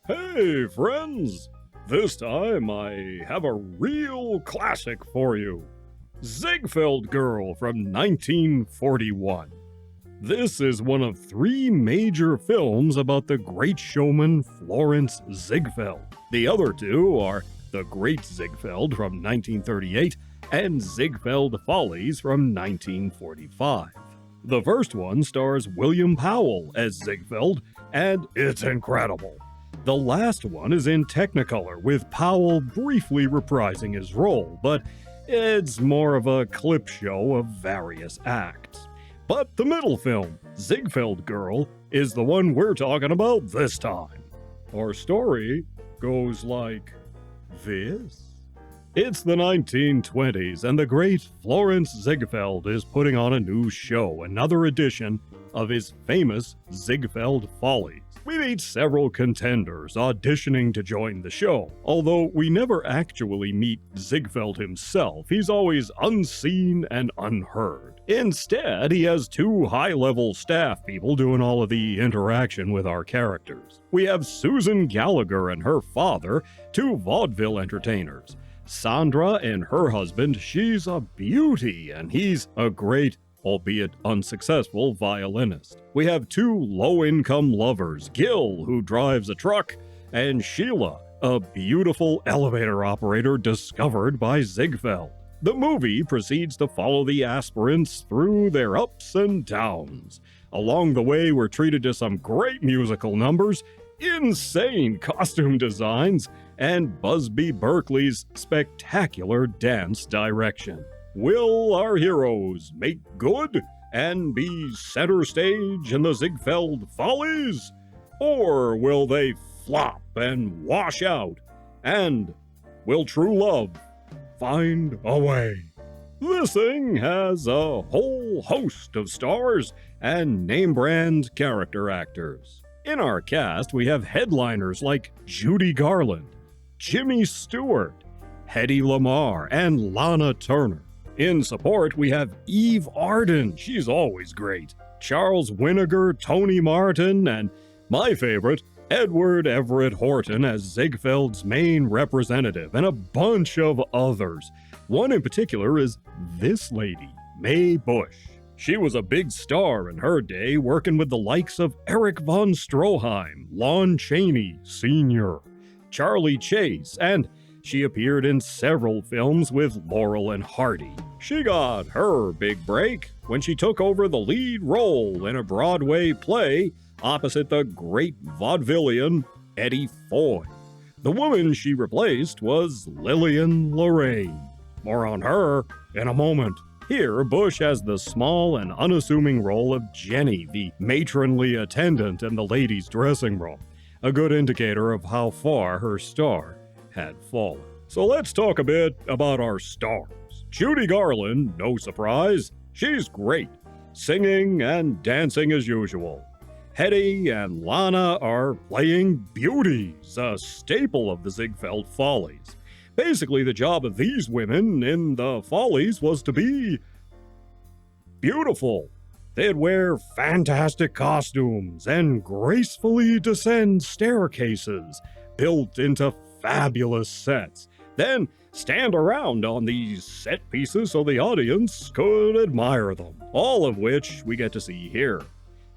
Hey, friends! This time I have a real classic for you. Ziegfeld Girl from 1941. This is one of three major films about the great showman Florenz Ziegfeld. The other two are The Great Ziegfeld from 1938 and Ziegfeld Follies from 1945. The first one stars William Powell as Ziegfeld, and it's incredible. The last one is in Technicolor, with Powell briefly reprising his role, but it's more of a clip show of various acts. But the middle film, Ziegfeld Girl, is the one we're talking about this time. Our story goes like this. It's the 1920s, and the great Florenz Ziegfeld is putting on a new show, another edition of his famous Ziegfeld Follies. We meet several contenders auditioning to join the show. Although we never actually meet Ziegfeld himself, he's always unseen and unheard. Instead, he has two high-level staff people doing all of the interaction with our characters. We have Susan Gallagher and her father, two vaudeville entertainers. Sandra and her husband, she's a beauty, and he's a great, albeit unsuccessful, violinist. We have two low-income lovers, Gil, who drives a truck, and Sheila, a beautiful elevator operator discovered by Ziegfeld. The movie proceeds to follow the aspirants through their ups and downs. Along the way, we're treated to some great musical numbers, insane costume designs, and Busby Berkley's spectacular dance direction. Will our heroes make good and be center stage in the Ziegfeld Follies? Or will they flop and wash out? And will true love find a way? This thing has a whole host of stars and name-brand character actors. In our cast, we have headliners like Judy Garland, Jimmy Stewart, Hedy Lamarr, and Lana Turner. In support, we have Eve Arden, she's always great, Charles Winniger, Tony Martin, and my favorite, Edward Everett Horton as Ziegfeld's main representative, and a bunch of others. One in particular is this lady, Mae Busch. She was a big star in her day, working with the likes of Erich von Stroheim, Lon Chaney Sr., Charlie Chase, and she appeared in several films with Laurel and Hardy. She got her big break when she took over the lead role in a Broadway play opposite the great vaudevillian Eddie Foy. The woman she replaced was Lillian Lorraine. More on her in a moment. Here, Bush has the small and unassuming role of Jenny, the matronly attendant in the ladies' dressing room, a good indicator of how far her star had fallen. So let's talk a bit about our stars. Judy Garland, no surprise, she's great, singing and dancing as usual. Hedy and Lana are playing beauties, a staple of the Ziegfeld Follies. Basically, the job of these women in the Follies was to be beautiful. They'd wear fantastic costumes and gracefully descend staircases built into fabulous sets, then stand around on these set pieces so the audience could admire them, all of which we get to see here.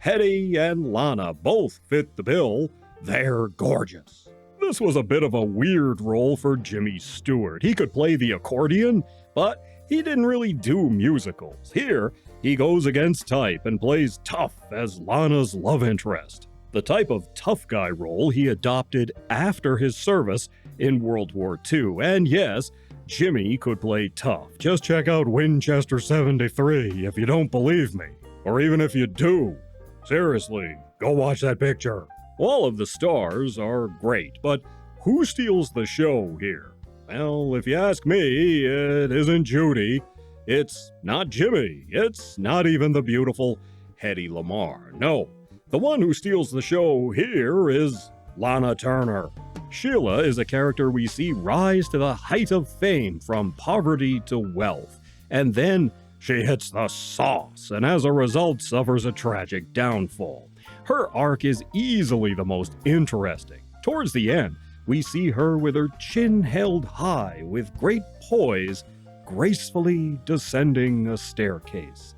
Hedy and Lana both fit the bill. They're gorgeous. This was a bit of a weird role for Jimmy Stewart. He could play the accordion, but he didn't really do musicals. Here, he goes against type and plays tough as Lana's love interest, the type of tough guy role he adopted after his service in World War II. And yes, Jimmy could play tough. Just check out Winchester 73 if you don't believe me. Or even if you do. Seriously, go watch that picture. All of the stars are great, but who steals the show here? Well, if you ask me, it isn't Judy. It's not Jimmy. It's not even the beautiful Hedy Lamarr. No, the one who steals the show here is Lana Turner. Sheila is a character we see rise to the height of fame from poverty to wealth, and then she hits the sauce, and as a result suffers a tragic downfall. Her arc is easily the most interesting. Towards the end, we see her with her chin held high with great poise, gracefully descending a staircase.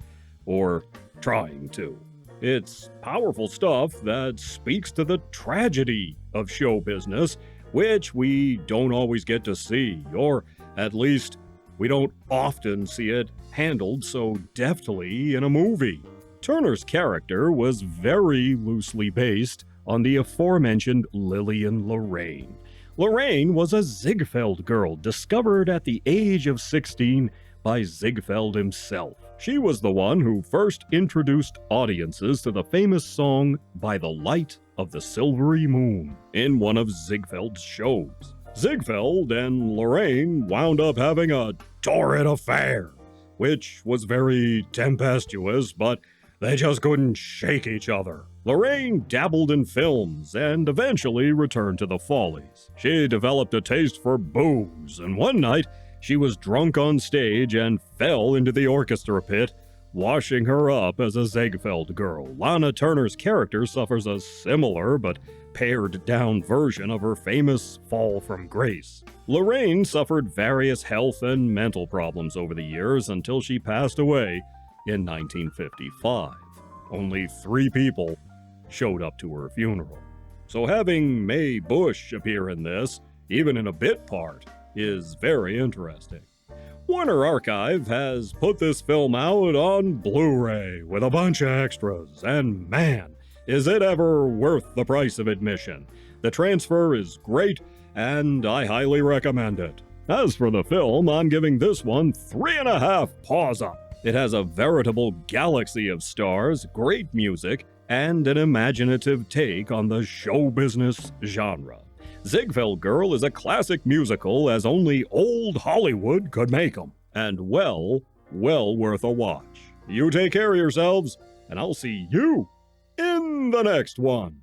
Or trying to. It's powerful stuff that speaks to the tragedy of show business, which we don't always get to see, or at least we don't often see it handled so deftly in a movie. Turner's character was very loosely based on the aforementioned Lillian Lorraine. Lorraine was a Ziegfeld girl discovered at the age of 16 by Ziegfeld himself. She was the one who first introduced audiences to the famous song By the Light of the Silvery Moon in one of Ziegfeld's shows. Ziegfeld and Lorraine wound up having a torrid affair, which was very tempestuous, but they just couldn't shake each other. Lorraine dabbled in films and eventually returned to the Follies. She developed a taste for booze, and one night she was drunk on stage and fell into the orchestra pit, washing her up as a Ziegfeld Girl. Lana Turner's character suffers a similar but pared-down version of her famous fall from grace. Lorraine suffered various health and mental problems over the years until she passed away in 1955. Only 3 people showed up to her funeral. So having Mae Busch appear in this, even in a bit part, is very interesting. Warner Archive has put this film out on Blu-ray with a bunch of extras, and man, is it ever worth the price of admission. The transfer is great, and I highly recommend it. As for the film, I'm giving this one 3.5 paws up. It has a veritable galaxy of stars, great music, and an imaginative take on the show business genre. Ziegfeld Girl is a classic musical as only old Hollywood could make them, and well worth a watch. You take care of yourselves, and I'll see you in the next one.